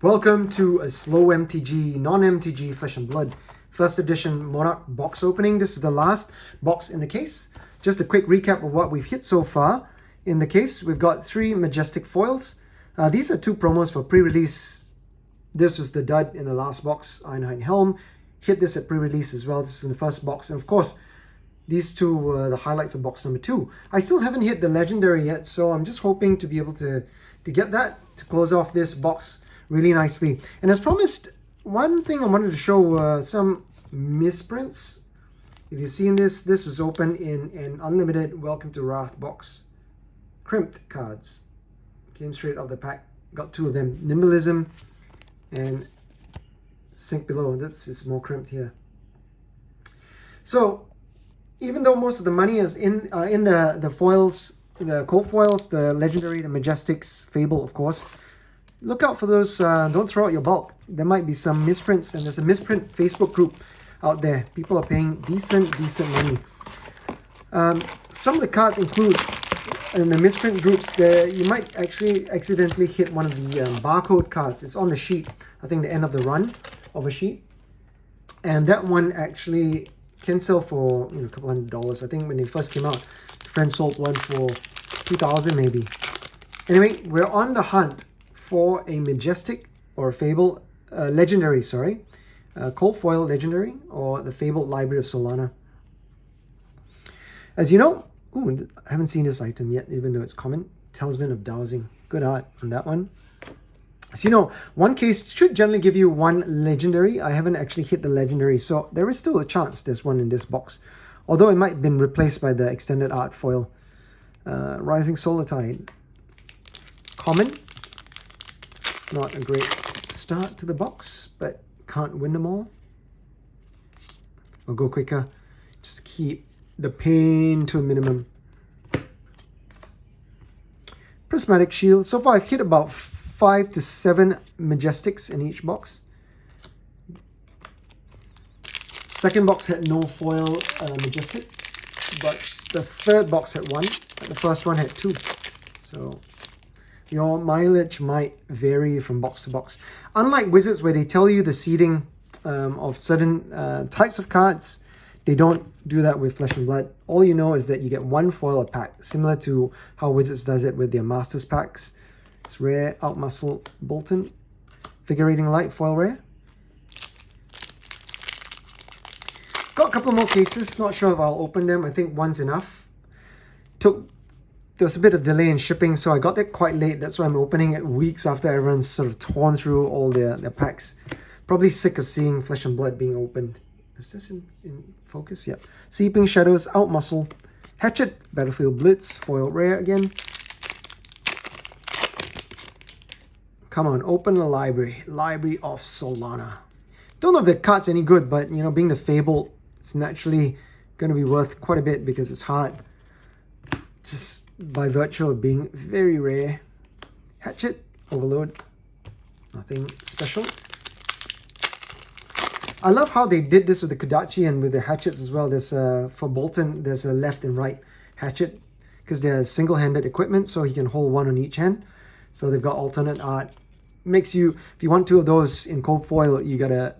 Welcome to a slow MTG, non-MTG Flesh and Blood first edition Monarch box opening. This is the last box in the case. Just a quick recap of what we've hit so far. In the case, we've got 3 Majestic foils. These are 2 promos for pre-release. This was the dud in the last box, Ironhide Helm. Hit this at pre-release as well. This is in the first box. And of course, these 2 were the highlights of box number 2. I still haven't hit the Legendary yet, so I'm just hoping to be able to get that to close off this box really nicely. And as promised, one thing I wanted to show some misprints. If you've seen this, this was open in an unlimited Welcome to Wrath box. Crimped cards. Came straight off the pack. Got 2 of them. Nimblism and Sink Below. This is more crimped here. So, even though most of the money is in the foils, the cold foils, the Legendary, the Majestics, Fable, of course, look out for those. Don't throw out your bulk. There might be some misprints, and there's a misprint Facebook group out there. People are paying decent money. Some of the cards include, in the misprint groups, there you might actually accidentally hit one of the barcode cards. It's on the sheet, I think the end of the run of a sheet, and that one actually can sell for a couple $100. I think when they first came out, a friend sold one for $2,000 maybe. Anyway, we're on the hunt for a Majestic or a Fable, Legendary, sorry. Cold Foil Legendary or the Fabled Library of Solana. As you know, I haven't seen this item yet, even though it's common. Talisman of Dowsing. Good art on that one. So you know, one case should generally give you 1 Legendary. I haven't actually hit the Legendary, so there is still a chance there's one in this box. Although it might have been replaced by the extended art foil. Rising Solar Tide. Common. Not a great start to the box, but can't win them all. I'll go quicker. Just keep the pain to a minimum. Prismatic Shield. So far I've hit about 5 to 7 Majestics in each box. Second box had no foil Majestic, but the third box had 1. The first one had 2. So your mileage might vary from box to box. Unlike Wizards, where they tell you the seeding of certain types of cards, they don't do that with Flesh and Blood. All you know is that you get 1 foil a pack, similar to how Wizards does it with their Masters packs. It's rare, Outmuscle, Bolton, Invigorating Light, foil rare. Got a couple more cases, not sure if I'll open them. I think one's enough. There was a bit of delay in shipping, so I got it quite late. That's why I'm opening it weeks after everyone's sort of torn through all their packs. Probably sick of seeing Flesh and Blood being opened. Is this in focus? Yep. Seeping Shadows, Outmuscle, Hatchet, Battlefield Blitz, foil rare again. Come on, open the library. Library of Solana. Don't know if the card's any good, but being the Fable, it's naturally going to be worth quite a bit because it's hard. Just by virtue of being very rare. Hatchet, Overload, nothing special. I love how they did this with the Kodachi and with the hatchets as well. There's for Bolton, there's a left and right hatchet because they're single-handed equipment, so he can hold 1 on each hand. So they've got alternate art. Makes you, if you want 2 of those in cold foil, you gotta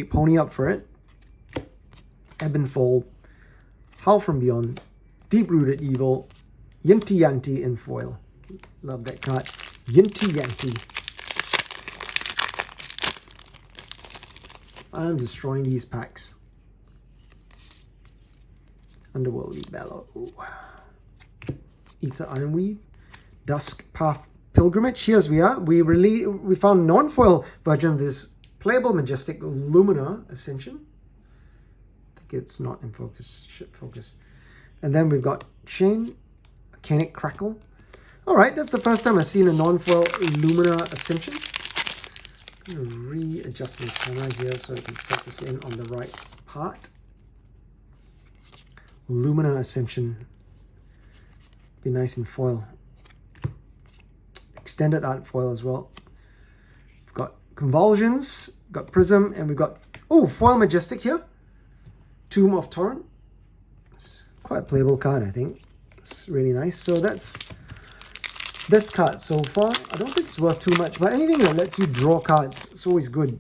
pony up for it. Ebb and Fold, Howl from Beyond, Deep-Rooted Evil, Yinti Yanti in foil. Love that card. Yinti Yanti. I'm destroying these packs. Underworldly Bellow. Ether Ironweave. Dusk Path Pilgrimage. Here's we are. We found non-foil version of this playable Majestic Lumina Ascension. I think it's not in focus. Ship focus. And then we've got Chain, Arcanic Crackle. Alright, that's the first time I've seen a non-foil Lumina Ascension. I'm going to readjust my camera here so I can focus in on the right part. Lumina Ascension. Be nice in foil. Extended art foil as well. We've got Convulsions, got Prism, and we've got, foil Majestic here. Tomb of Torrent. It's quite a playable card, I think. It's really nice. So that's Best card so far. I don't think it's worth too much, but anything that lets you draw cards, it's always good.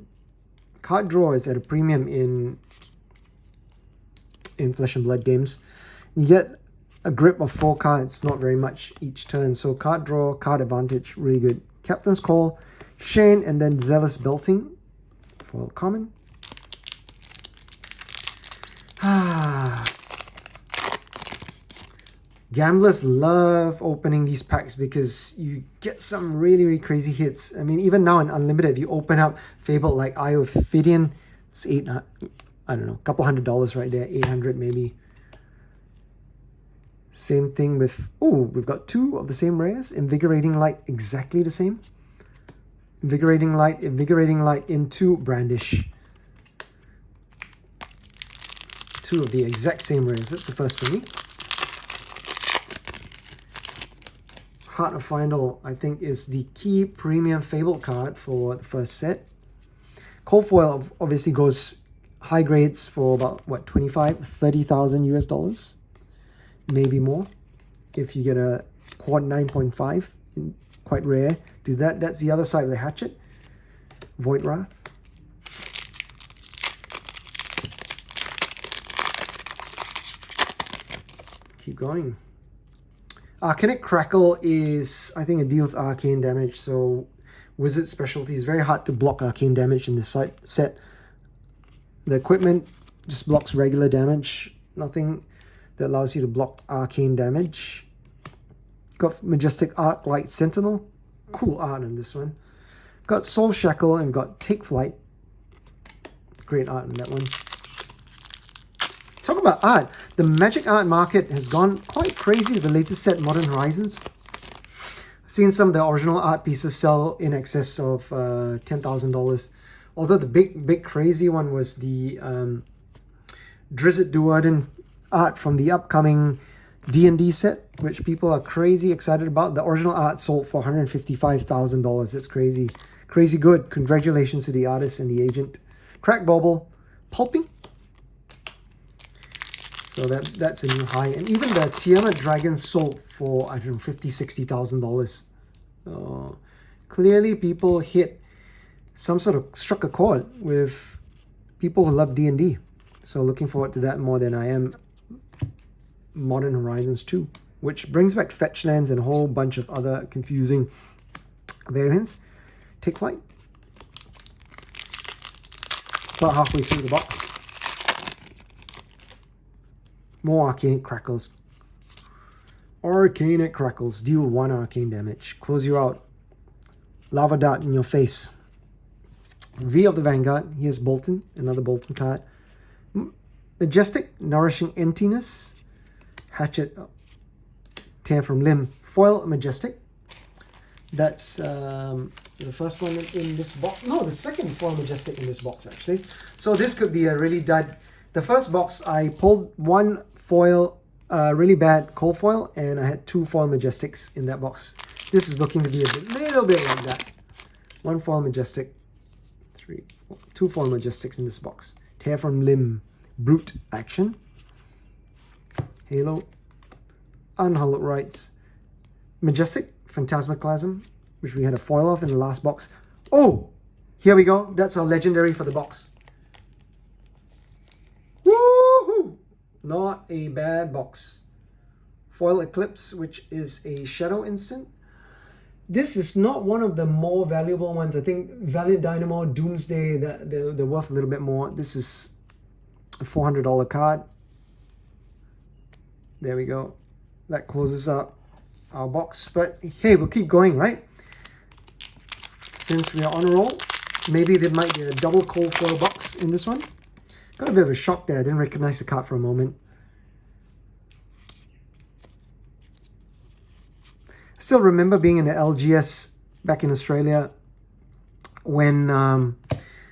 Card draw is at a premium in Flesh and Blood games. You get a grip of 4 cards, not very much each turn. So card draw, card advantage, really good. Captain's Call, Shane, and then Zealous Belting. Foil common. Gamblers love opening these packs because you get some really, really crazy hits. I mean, even now in Unlimited, if you open up Fable like Eye of Ophidian, it's I don't know, a couple $100 right there, 800 maybe. Same thing with, we've got 2 of the same rares. Invigorating Light, exactly the same. Invigorating Light into Brandish. 2 of the exact same rares. That's the first for me. Heart of Final, I think, is the key premium Fable card for the first set. Cold Foil obviously goes high grades for about, what, 30,000 US dollars? Maybe more. If you get a quad 9.5, quite rare. Do that. That's the other side of the hatchet. Void Wrath. Keep going. Arcanic Crackle is, I think it deals arcane damage, so Wizard specialty is very hard to block arcane damage in this set. The equipment just blocks regular damage, nothing that allows you to block arcane damage. Got Majestic Arc Light Sentinel, cool art on this one. Got Soul Shackle and got Take Flight, great art on that one. Talk about art. The magic art market has gone quite crazy with the latest set, Modern Horizons. I've seen some of the original art pieces sell in excess of $10,000. Although the big crazy one was the Drizzt Do'Urden art from the upcoming D&D set, which people are crazy excited about. The original art sold for $155,000. That's crazy. Crazy good. Congratulations to the artist and the agent. Crack Bauble, Pulping. So that's a new high. And even the Tiamat Dragon sold for, I don't know, $50,000-$60,000. Clearly people struck a chord with people who love D&D. So looking forward to that more than I am Modern Horizons 2. Which brings back fetch lands and a whole bunch of other confusing variants. Take Flight. About halfway through the box. More Arcanic Crackles. Arcanic Crackles. Deal 1 arcane damage. Close you out. Lava Dart in your face. V of the Vanguard. Here's Bolton. Another Bolton card. Majestic. Nourishing Emptiness. Hatchet. Tear from Limb. Foil Majestic. That's the first one in this box. No, the second Foil Majestic in this box, actually. So this could be a really dud. The first box, I pulled 1 foil, really bad cold foil, and I had 2 Foil Majestics in that box. This is looking to be a little bit like that. 1 Foil Majestic, 2 Foil Majestics in this box. Tear from Limb, Brute action. Halo, Unhallowed Rites, Majestic, Phantasmaclasm, which we had a foil of in the last box. Oh, here we go. That's our legendary for the box. Woohoo! Not a bad box. Foil Eclipse, which is a shadow instant. This is not one of the more valuable ones. I think Valiant Dynamo, Doomsday, they're worth a little bit more. This is a $400 card. There we go. That closes up our box. But hey, we'll keep going, right? Since we are on a roll, maybe there might be a double cold foil box in this one. Got a bit of a shock there. I didn't recognize the card for a moment. I still remember being in the LGS back in Australia when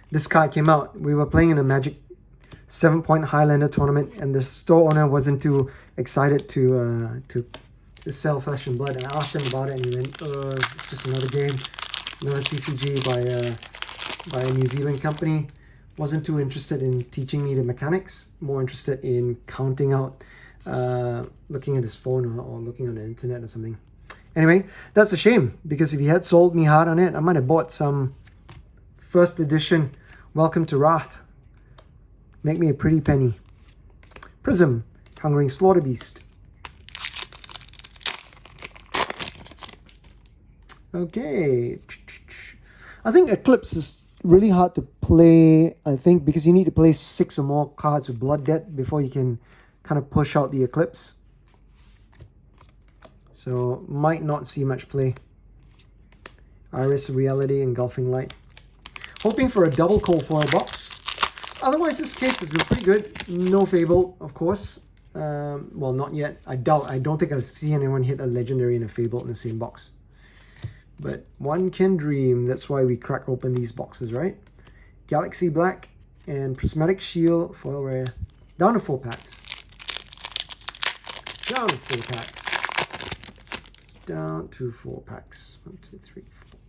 this card came out. We were playing in a Magic 7-point Highlander tournament, and the store owner wasn't too excited to sell Flesh and Blood. And I asked him about it, and he went, "It's just another game, another CCG by a New Zealand company." Wasn't too interested in teaching me the mechanics, more interested in counting out, looking at his phone or looking on the internet or something. Anyway, that's a shame, because if he had sold me hard on it, I might have bought some first edition Welcome to Wrath. Make me a pretty penny. Prism, Hungering Slaughterbeast. Okay. I think Eclipse is really hard to play, I think, because you need to play 6 or more cards with Blood Debt before you can kind of push out the Eclipse. So, might not see much play. Iris, Reality, Engulfing Light. Hoping for a double cold foil box. Otherwise, this case has been pretty good. No Fable, of course. Well, not yet. I don't think I've seen anyone hit a Legendary and a Fable in the same box. But one can dream. That's why we crack open these boxes, right? Galaxy Black and Prismatic Shield, foil rare. Down to 4 packs. Down to 4 packs. Down to 4 packs. 1, 2, 3, 4.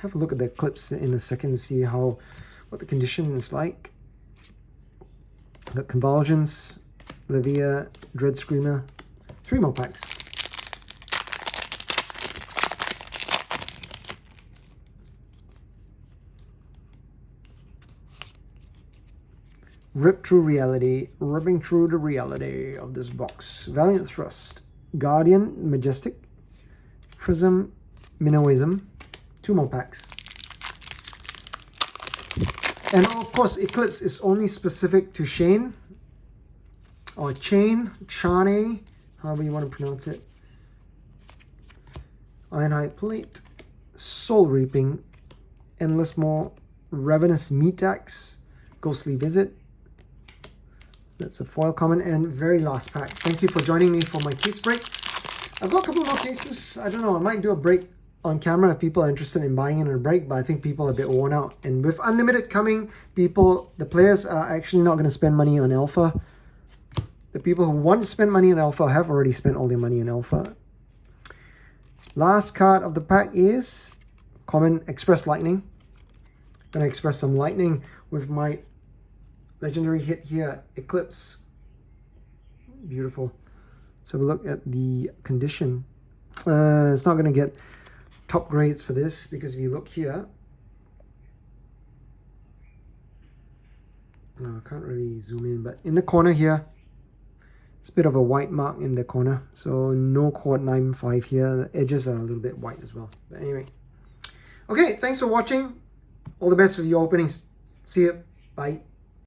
Have a look at the Eclipse in a second to see what the condition is like. Got Convulsions, Livia, Dread Screamer. 3 more packs. Rip through reality, ripping through the reality of this box. Valiant Thrust, Guardian, Majestic, Prism, Minnowism. 2 more packs. And of course, Eclipse is only specific to Shane, or Chane, however you want to pronounce it. Ironhide Plate, Soul Reaping, Endless Maw, Ravenous Meat Axe, Ghostly Visit. That's a foil common, and very last pack. Thank you for joining me for my case break. I've got a couple more cases. I don't know, I might do a break on camera if people are interested in buying in a break, but I think people are a bit worn out. And with Unlimited coming, the players are actually not going to spend money on Alpha. The people who want to spend money on Alpha have already spent all their money on Alpha. Last card of the pack is common Express Lightning. Gonna express some lightning with my legendary hit here, Eclipse. Beautiful. So we look at the condition. It's not gonna get top grades for this, because if you look here, I can't really zoom in, but in the corner here, it's a bit of a white mark in the corner. So no quad 9.5 here. The edges are a little bit white as well. But anyway. Okay, thanks for watching. All the best with your openings. See you. Bye.